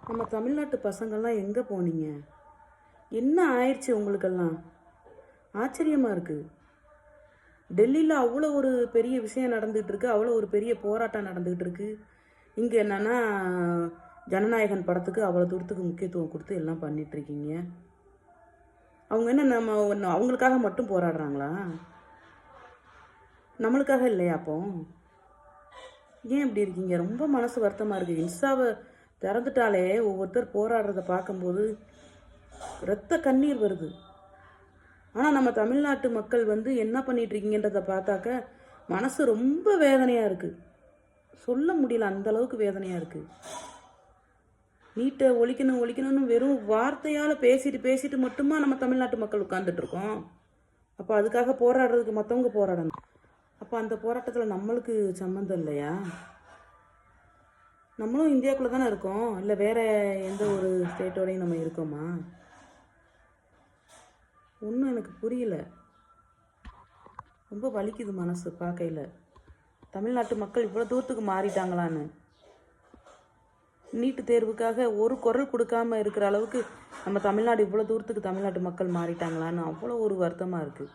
நம்ம தமிழ்நாட்டு பசங்கள்லாம் எங்கே போனீங்க? என்ன ஆயிடுச்சு உங்களுக்கெல்லாம்? ஆச்சரியமாக இருக்குது. டெல்லியில் அவ்வளோ ஒரு பெரிய விஷயம் நடந்துகிட்டு இருக்கு, அவ்வளோ ஒரு பெரிய போராட்டம் நடந்துகிட்டு இருக்கு. இங்கே என்னன்னா ஜனநாயகன் படத்துக்கு அவ்வளோ தூரத்துக்கு முக்கியத்துவம் கொடுத்து எல்லாம் பண்ணிட்டு இருக்கீங்க. அவங்க என்ன நம்ம அவங்களுக்காக மட்டும் போராடுறாங்களா? நம்மளுக்காக இல்லையா? அப்போ ஏன் இப்படி இருக்கீங்க? ரொம்ப மனசு வருத்தமாக இருக்குது. இன்ஸ்டாவை திறந்துட்டாலே ஒவ்வொருத்தர் போராடுறத பார்க்கும்போது ரத்த கண்ணீர் வருது. ஆனால் நம்ம தமிழ்நாட்டு மக்கள் என்ன பண்ணிட்டு இருக்கீங்கன்றதை பார்த்தாக்க மனசு ரொம்ப வேதனையாக இருக்குது. சொல்ல முடியல, அந்த அளவுக்கு வேதனையாக இருக்குது. நீட்டை ஒழிக்கணும் ஒழிக்கணும்னு வெறும் வார்த்தையால் பேசிட்டு மட்டுமா நம்ம தமிழ்நாட்டு மக்கள் உட்கார்ந்துட்டு இருக்கோம்? அப்போ அதுக்காக போராடுறதுக்கு மற்றவங்க போராடணும். அப்போ அந்த போராட்டத்தில் நம்மளுக்கு சம்மந்தம் இல்லையா? நம்மளும் இந்தியாவுக்குள்ளே தானே இருக்கோம், இல்லை வேறு எந்த ஒரு ஸ்டேட்டோடையும் நம்ம இருக்கோமா? ஒன்றும் எனக்கு புரியல. ரொம்ப வலிக்குது மனசு பார்க்கையில். தமிழ்நாட்டு மக்கள் இவ்வளோ தூரத்துக்கு மாறிட்டாங்களான்னு. நீட்டு தேர்வுக்காக ஒரு குரல் கொடுக்காம இருக்கிற அளவுக்கு நம்ம தமிழ்நாடு இவ்வளோ தூரத்துக்கு தமிழ்நாட்டு மக்கள் மாறிட்டாங்களான்னு அவ்வளோ ஒரு வருத்தமாக இருக்குது.